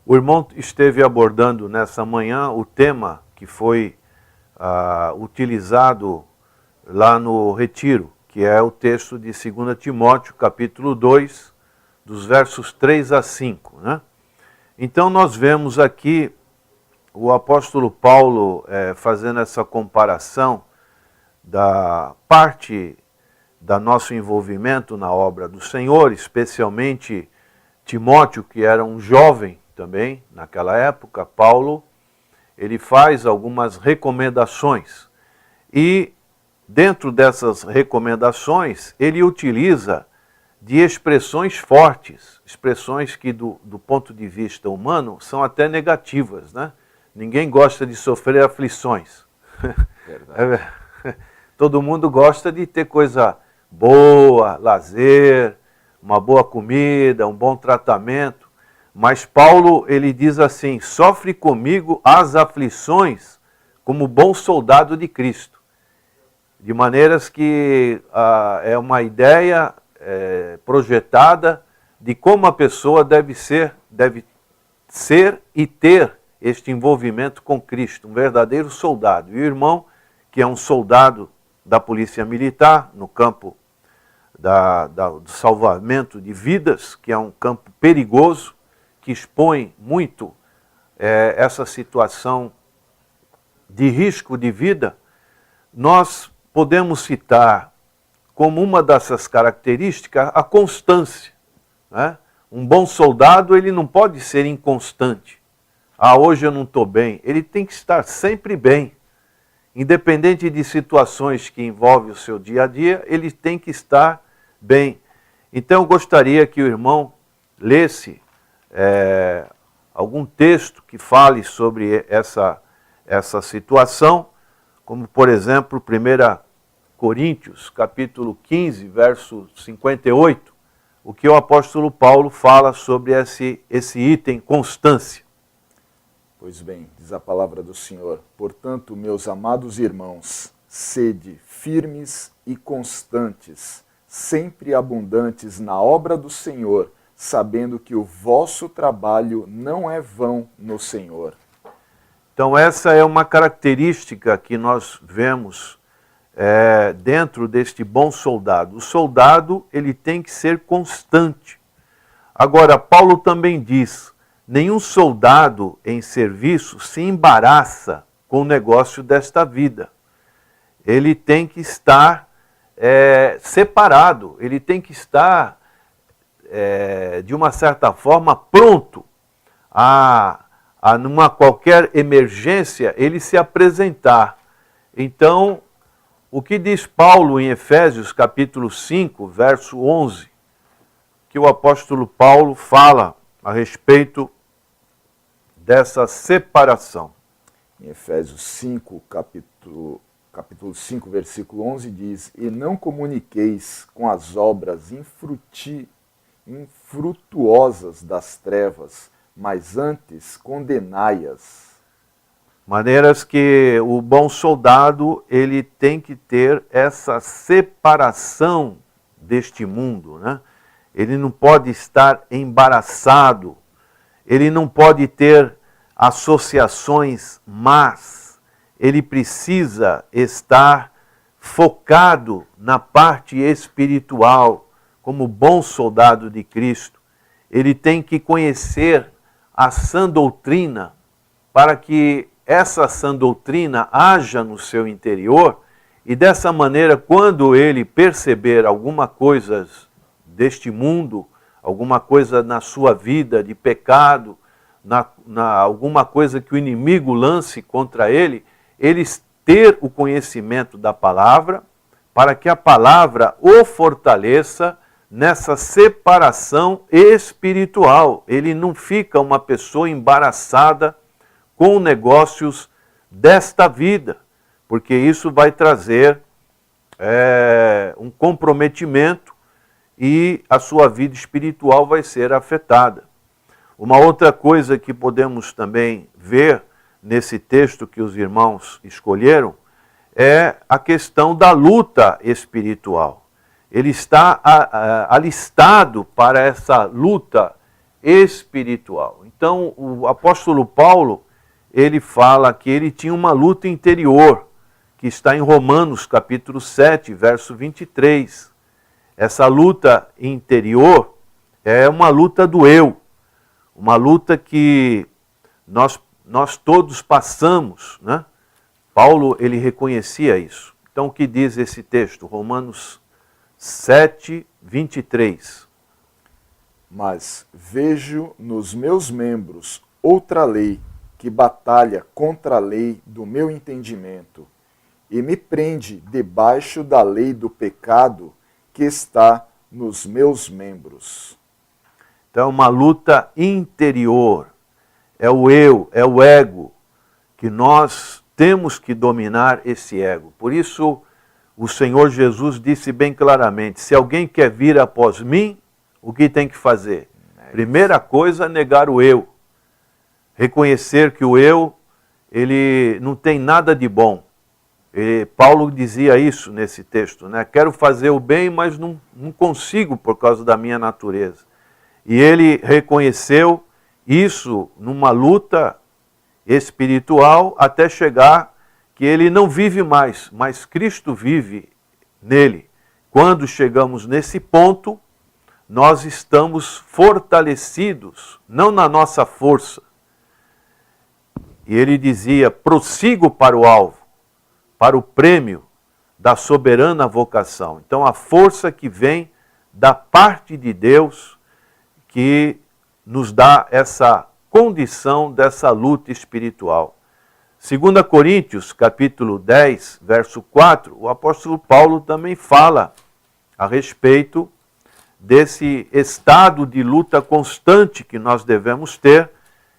O irmão esteve abordando nessa manhã o tema que foi utilizado lá no retiro, que é o texto de 2 Timóteo, capítulo 2, dos versos 3 a 5. Né? Então nós vemos aqui o apóstolo Paulo fazendo essa comparação da parte do nosso envolvimento na obra do Senhor, especialmente Timóteo, que era um jovem também naquela época. Paulo, ele faz algumas recomendações e dentro dessas recomendações ele utiliza de expressões fortes, expressões que do ponto de vista humano são até negativas, né? Ninguém gosta de sofrer aflições. Todo mundo gosta de ter coisa boa, lazer, uma boa comida, um bom tratamento. Mas Paulo, ele diz assim: sofre comigo as aflições como bom soldado de Cristo. De maneiras que é uma ideia projetada de como a pessoa deve ser e ter este envolvimento com Cristo, um verdadeiro soldado. E o irmão, que é um soldado da polícia militar, no campo do salvamento de vidas, que é um campo perigoso, que expõe muito essa situação de risco de vida, nós podemos citar como uma dessas características a constância. Né? Um bom soldado, ele não pode ser inconstante. Hoje eu não estou bem. Ele tem que estar sempre bem. Independente de situações que envolvem o seu dia a dia, ele tem que estar bem. Então eu gostaria que o irmão lesse algum texto que fale sobre essa situação, como por exemplo 1 Coríntios, capítulo 15, verso 58, o que o apóstolo Paulo fala sobre esse item, constância. Pois bem, diz a palavra do Senhor: portanto, meus amados irmãos, sede firmes e constantes, sempre abundantes na obra do Senhor, sabendo que o vosso trabalho não é vão no Senhor. Então essa é uma característica que nós vemos dentro deste bom soldado. O soldado, ele tem que ser constante. Agora, Paulo também diz: nenhum soldado em serviço se embaraça com o negócio desta vida. Ele tem que estar separado, ele tem que estar, de uma certa forma, pronto numa qualquer emergência, ele se apresentar. Então, o que diz Paulo em Efésios capítulo 5, verso 11, que o apóstolo Paulo fala a respeito dessa separação. Em Efésios 5, capítulo 5, versículo 11, diz: e não comuniqueis com as obras infrutuosas das trevas, mas antes condenai-as. Maneiras que o bom soldado, ele tem que ter essa separação deste mundo, né? Ele não pode estar embaraçado, ele não pode ter associações más, ele precisa estar focado na parte espiritual, como bom soldado de Cristo. Ele tem que conhecer a sã doutrina, para que essa sã doutrina haja no seu interior, e dessa maneira, quando ele perceber alguma coisa deste mundo, alguma coisa na sua vida de pecado, alguma coisa que o inimigo lance contra ele ter o conhecimento da palavra, para que a palavra o fortaleça nessa separação espiritual. Ele não fica uma pessoa embaraçada com negócios desta vida, porque isso vai trazer um comprometimento e a sua vida espiritual vai ser afetada. Uma outra coisa que podemos também ver nesse texto que os irmãos escolheram é a questão da luta espiritual. Ele está alistado para essa luta espiritual. Então, o apóstolo Paulo, ele fala que ele tinha uma luta interior, que está em Romanos capítulo 7, verso 23. Essa luta interior é uma luta do eu, uma luta que nós todos passamos, né? Paulo, ele reconhecia isso. Então, o que diz esse texto? Romanos 7, 23. Mas vejo nos meus membros outra lei que batalha contra a lei do meu entendimento e me prende debaixo da lei do pecado que está nos meus membros. Então, é uma luta interior. É o eu, é o ego, que nós temos que dominar esse ego. Por isso, o Senhor Jesus disse bem claramente, se alguém quer vir após mim, o que tem que fazer? Primeira coisa, negar o eu. Reconhecer que o eu, ele não tem nada de bom. E Paulo dizia isso nesse texto, né? Quero fazer o bem, mas não consigo por causa da minha natureza. E ele reconheceu isso numa luta espiritual até chegar que ele não vive mais, mas Cristo vive nele. Quando chegamos nesse ponto, nós estamos fortalecidos, não na nossa força. E ele dizia, prossigo para o alvo, para o prêmio da soberana vocação. Então a força que vem da parte de Deus, que nos dá essa condição dessa luta espiritual. 2 Coríntios, capítulo 10, verso 4, o apóstolo Paulo também fala a respeito desse estado de luta constante que nós devemos ter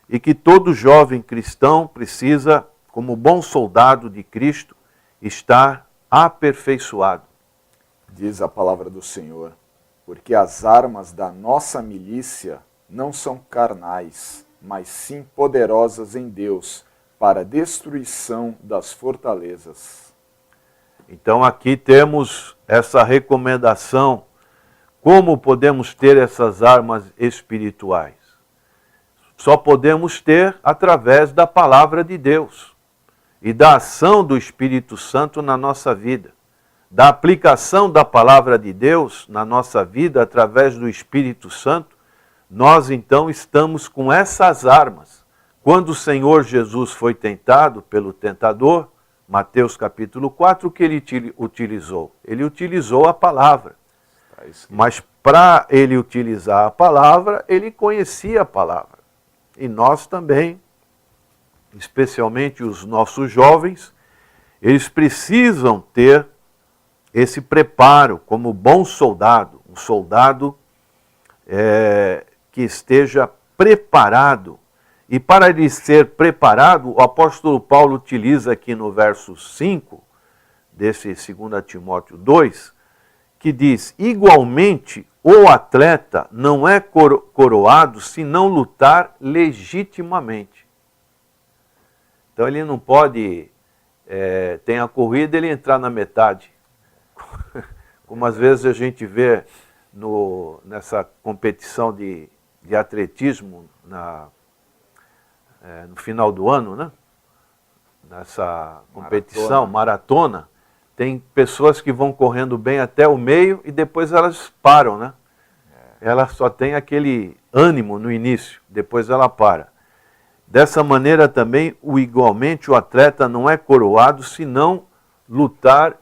e que todo jovem cristão precisa, como bom soldado de Cristo, estar aperfeiçoado. Diz a palavra do Senhor, porque as armas da nossa milícia não são carnais, mas sim poderosas em Deus, para a destruição das fortalezas. Então aqui temos essa recomendação, como podemos ter essas armas espirituais? Só podemos ter através da palavra de Deus e da ação do Espírito Santo na nossa vida, da aplicação da palavra de Deus na nossa vida através do Espírito Santo. Nós então estamos com essas armas. Quando o Senhor Jesus foi tentado pelo tentador, Mateus capítulo 4, o que ele utilizou? Ele utilizou a palavra. Mas para ele utilizar a palavra, ele conhecia a palavra. E nós também, especialmente os nossos jovens, eles precisam ter esse preparo como bom soldado, um soldado que esteja preparado. E para ele ser preparado, o apóstolo Paulo utiliza aqui no verso 5, desse 2 Timóteo 2, que diz, igualmente o atleta não é coroado se não lutar legitimamente. Então ele não pode, tem a corrida, ele entrar na metade. Como às vezes a gente vê nessa competição de atletismo no final do ano, né? Nessa competição, maratona, tem pessoas que vão correndo bem até o meio e depois elas param, né? Ela só tem aquele ânimo no início, depois ela para. Dessa maneira também, igualmente, o atleta não é coroado se não lutar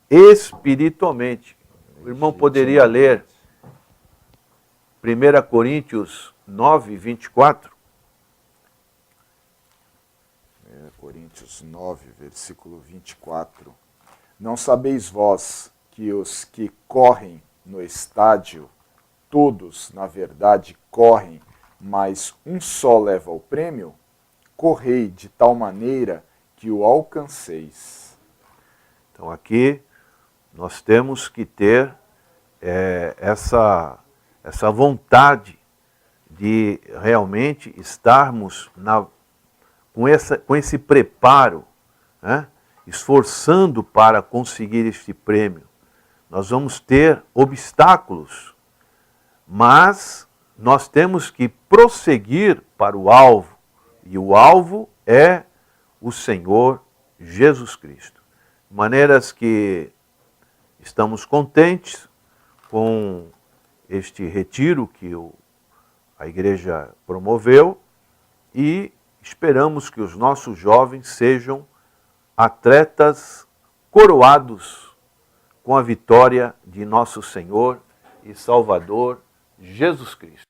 espiritualmente. O irmão poderia ler 1 Coríntios 9, 24. 1 Coríntios 9, versículo 24. Não sabeis vós que os que correm no estádio, todos, na verdade, correm, mas um só leva o prêmio? Correi de tal maneira que o alcanceis. Então aqui nós temos que ter essa vontade de realmente estarmos com esse preparo, né? Esforçando para conseguir este prêmio. Nós vamos ter obstáculos, mas nós temos que prosseguir para o alvo, e o alvo é o Senhor Jesus Cristo. De maneiras que estamos contentes com este retiro que a igreja promoveu e esperamos que os nossos jovens sejam atletas coroados com a vitória de nosso Senhor e Salvador Jesus Cristo.